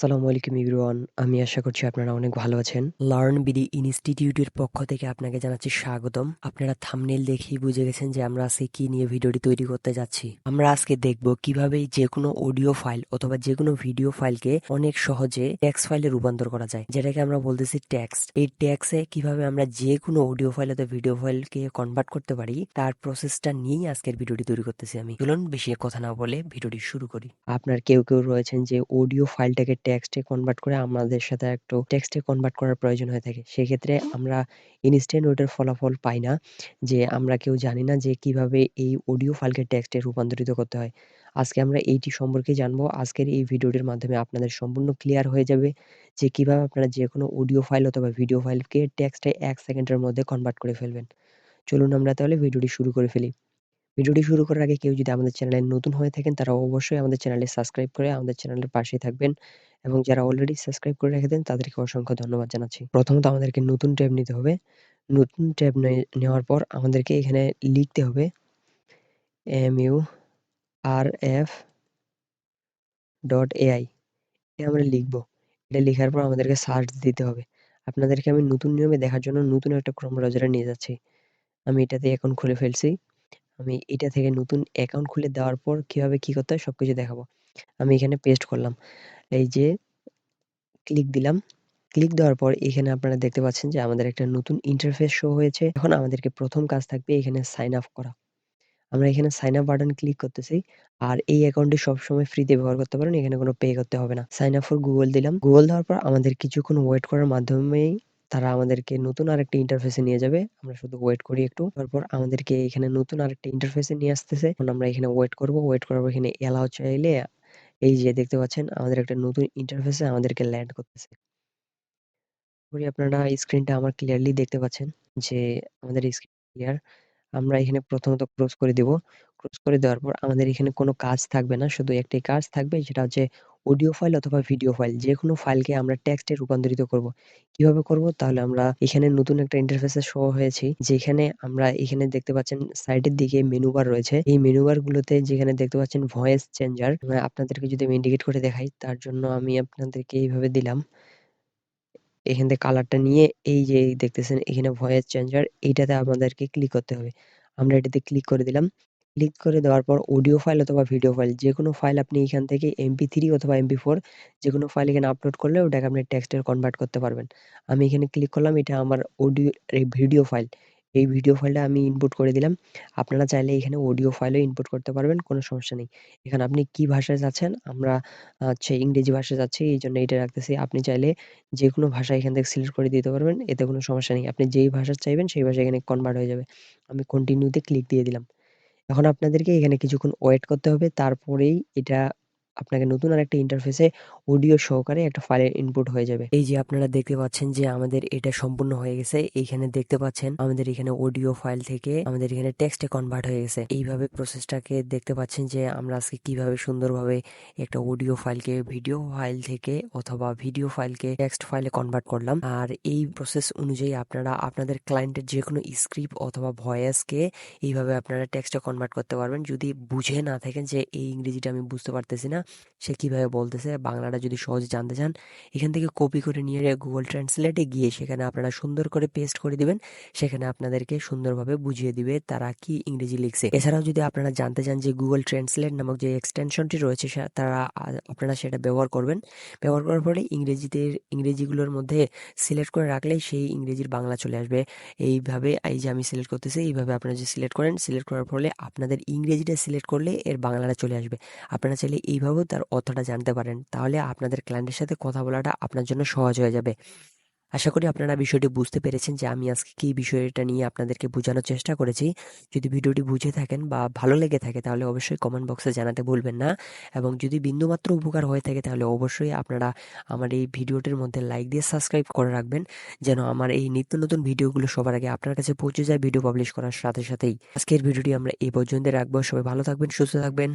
আসসালামু আলাইকুম এভরিওয়ান। আমি আশা করছি আপনারা অনেক ভালো আছেন। লার্ন বিডি ইনস্টিটিউটের পক্ষ থেকে আপনাকে জানাচ্ছি স্বাগতম। আপনারা থাম্বনেল দেখেই বুঝে গেছেন যে আমরা আজকে কি নিয়ে ভিডিওটি তৈরি করতে যাচ্ছি। আমরা আজকে দেখব কিভাবে যেকোনো অডিও ফাইল অথবা যেকোনো ভিডিও ফাইলকে অনেক সহজে টেক্সট ফাইলে রূপান্তর করা যায়, যেটাকে আমরা বলতেছি টেক্সট। এই টেক্সটে কিভাবে আমরা যেকোনো অডিও ফাইল অথবা ভিডিও ফাইলকে কনভার্ট করতে পারি তার প্রসেসটা নিয়েই আজকের ভিডিওটি তৈরি করতেছি আমি। চলুন বেশি কথা না বলে ভিডিওটি শুরু করি। আপনার কেউ রয়েছেন যে অডিও ফাইলটাকে টেক্সটে কনভার্ট করে আমাদের সাথে একটু টেক্সটে কনভার্ট করার প্রয়োজন হয়ে থাকে। সেক্ষেত্রে আমরা ইনস্ট্যান্ট ওটার ফলাফল পাই না। যে আমরা কেউ জানি না যে কিভাবে এই অডিও ফাইলকে টেক্সটে রূপান্তরিত করতে হয়। আজকে আমরা এইটি সম্পর্কে জানবো। আজকের এই ভিডিওটির মাধ্যমে আপনাদের সম্পূর্ণ ক্লিয়ার হয়ে যাবে যে কিভাবে আপনারা যেকোনো অডিও ফাইল অথবা ভিডিও ফাইলকে টেক্সটে ১ সেকেন্ডের মধ্যে কনভার্ট করে ফেলবেন। চলুন আমরা তাহলে ভিডিওটি শুরু করে ফেলি। ভিডিওটি শুরু করার আগে কেউ যদি আমাদের চ্যানেলে নতুন হয়ে থাকেন তারা অবশ্যই আমাদের চ্যানেলে সাবস্ক্রাইব করে আমাদের চ্যানেলের পাশেই থাকবেন এবং যারা অলরেডি সাবস্ক্রাইব করে রেখেছেন তাদেরকে অসংখ্য ধন্যবাদ জানাচ্ছি। প্রথমত আমাদেরকে নতুন ট্যাব নিতে হবে। নতুন ট্যাব নেওয়ার পর আমাদেরকে এখানে লিখতে হবে murf.ai। এটা আমরা লিখব। এটা লেখার পর আমাদেরকে সার্চ দিতে হবে। আপনাদেরকে আমি নতুন নিয়মে দেখার জন্য নতুন একটা ক্রোম ব্রাউজারে নিয়ে যাচ্ছি। আমি এটাতে এখন খুলে ফেলছি। আমি এটা থেকে নতুন অ্যাকাউন্ট খুলে দেওয়ার পর কিভাবে কি করতে হয় সবকিছু দেখাবো। আমি এখানে পেস্ট করলাম। এই যে ক্লিক দিলাম। ক্লিক দেওয়ার পর এখানে আপনারা দেখতে পাচ্ছেন যে আমাদের একটা নতুন ইন্টারফেস শো হয়েছে। এখন আমাদেরকে ১ম কাজ থাকবে এখানে সাইন আপ করা। আমরা এখানে সাইন আপ বাটন ক্লিক করতেছি। আর এই অ্যাকাউন্টটি সবসময় ফ্রিতে ব্যবহার করতে পারেন। এখানে কোনো পে করতে হবে না। সাইন আপ ফর গুগল দিলাম। গুগল দেওয়ার পর আমাদের কিছুক্ষণ ওয়েট করার মাধ্যমেই তারা আমাদেরকে নতুন আরেকটা ইন্টারফেসে নিয়ে যাবে। আমরা শুধু ওয়েট করি একটু। তারপর আমাদেরকে এখানে নতুন আরেকটা ইন্টারফেসে নিয়ে আসতেছে। এখন আমরা এখানে ওয়েট করব। ওয়েট করার পর এখানে অ্যালাও চাইলে এই যে দেখতে পাচ্ছেন আমাদের একটা নতুন ইন্টারফেসে আমাদেরকে ল্যান্ড করতেছে। করি আপনারা স্ক্রিনটা আমার ক্লিয়ারলি দেখতে পাচ্ছেন যে আমাদের স্ক্রিন ক্লিয়ার। আমরা এখানে প্রথমত ক্লোজ করে দিব। ক্লোজ করে দেওয়ার পর আমাদের এখানে কোনো কাজ থাকবে না। শুধু একটাই কাজ থাকবে সেটা হচ্ছে অডিও ফাইল অথবা ভিডিও ফাইল যেকোনো ফাইলকে আমরা টেক্সটে রূপান্তরিত করব। কিভাবে করব? তাহলে আমরা এখানে নতুন একটা ইন্টারফেসে শো হয়েছি যেখানে আমরা এখানে দেখতে পাচ্ছেন সাইডের দিকে মেনু বার রয়েছে। এই মেনু বার গুলোতে যেখানে দেখতে পাচ্ছেন ভয়েস চেঞ্জার আপনাদেরকে যদি আমি ইন্ডিকেট করে দেখাই তার জন্য আমি আপনাদেরকে এইভাবে দিলাম। এখান থেকে কালারটা নিয়ে এই যে দেখতেছেন এখানে ভয়েস চেঞ্জার এইটাতে আমাদেরকে ক্লিক করতে হবে। আমরা এটাতে ক্লিক করে দিলাম। ক্লিক করে দেওয়ার পর অডিও ফাইল অথবা ভিডিও ফাইল যেকোনো ফাইল আপনি এখান থেকে MP3 অথবা MP4 যেকোনো ফাইল এখানে আপলোড করলে ওটাকে আপনি টেক্সটে কনভার্ট করতে পারবেন। আমি এখানে ক্লিক করলাম এটা আমার ভিডিও ফাইল। এই ভিডিও ফাইলটা আমি ইনপুট করে দিলাম। আপনারা চাইলে এখানে অডিও ফাইলও ইনপুট করতে পারবেন, কোনো সমস্যা নেই। এখানে আপনি কি ভাষায় চাচ্ছেন? আমরা হচ্ছে ইংরেজি ভাষায় চাচ্ছি এইজন্য এটা রাখতেছি। আপনি চাইলে যেকোনো ভাষা এখান থেকে সিলেক্ট করে দিতে পারবেন। এতে কোনো সমস্যা নেই। আপনি যেই ভাষা চাইবেন সেই ভাষা এখানে কনভার্ট হয়ে যাবে। আমি কন্টিনিউ তে ক্লিক দিয়ে দিলাম। এখন আপনাদেরকে এখানে কিছুক্ষণ ওয়েট করতে হবে। তারপরেই এটা আপনাকে নতুন আরেকটা ইন্টারফেসে অডিও সহকারে একটা ফাইলে ইনপুট হয়ে যাবে। এই যে আপনারা দেখতে পাচ্ছেন যে আমাদের এটা সম্পূর্ণ হয়ে গেছে। এইখানে দেখতে পাচ্ছেন আমাদের এখানে অডিও ফাইল থেকে আমাদের এখানে টেক্সটে কনভার্ট হয়ে গেছে। এইভাবে প্রসেসটাকে দেখতে পাচ্ছেন যে আমরা আজকে কিভাবে সুন্দরভাবে একটা অডিও ফাইলকে ভিডিও ফাইল থেকে অথবা ভিডিও ফাইলকে টেক্সট ফাইলে কনভার্ট করলাম। আর এই প্রসেস অনুযায়ী আপনারা আপনাদের ক্লায়েন্টের যেকোনো স্ক্রিপ্ট অথবা ভয়েসকে এইভাবে আপনারা টেক্সটে কনভার্ট করতে পারবেন। যদি বুঝে না থাকেন যে এই ইংরেজিটা আমি বুঝতে পারতেছি না, সে কিভাবে বলতেছে, বাংলাটা যদি সহজে জানতে চান এখান থেকে কপি করে নিয়ে গুগল ট্রান্সলেটে গিয়ে সেখানে আপনারা সুন্দর করে পেস্ট করে দিবেন। সেখানে আপনাদেরকে সুন্দরভাবে বুঝিয়ে দিবে তারা কি ইংরেজি লিখছে। এছাড়াও যদি আপনারা জানতে চান যে গুগল ট্রান্সলেট নামক যে এক্সটেনশনটি রয়েছে আপনারা সেটা ব্যবহার করবেন। ব্যবহার করার ফলে ইংরেজিগুলোর মধ্যে সিলেক্ট করে রাখলেই সেই ইংরেজির বাংলা চলে আসবে। এইভাবে এই যে আমি সিলেক্ট করতেছি এইভাবে আপনারা যদি সিলেক্ট করেন, সিলেক্ট করার ফলে আপনাদের ইংরেজিটা সিলেক্ট করলে এর বাংলাটা চলে আসবে। আপনারা চাইলে এইভাবেও তার অর্থটা জানতে পারেন। তাহলে আপনাদের ক্লায়েন্টের সাথে কথা বলাটা আপনার জন্য সহজ হয়ে যাবে। আশা করি আপনারা বিষয়টি বুঝতে পেরেছেন যে আমি আজকে কি বিষয়টা নিয়ে আপনাদেরকে বোঝানোর চেষ্টা করেছি। যদি ভিডিওটি বুঝে থাকেন বা ভালো লেগে থাকে তাহলে অবশ্যই কমেন্ট বক্সে জানাতে ভুলবেন না। এবং যদি বিন্দুমাত্র উপকার হয়ে থাকে তাহলে অবশ্যই আপনারা আমার এই ভিডিওটির মধ্যে লাইক দিয়ে সাবস্ক্রাইব করে রাখবেন, যেন আমার এই নিত্য নতুন ভিডিওগুলো সবার আগে আপনার কাছে পৌঁছে যায় ভিডিও পাবলিশ করার সাথে সাথেই। আজকের ভিডিওটি আমরা এই পর্যন্ত রাখবো। সবাই ভালো থাকবেন, সুস্থ থাকবেন।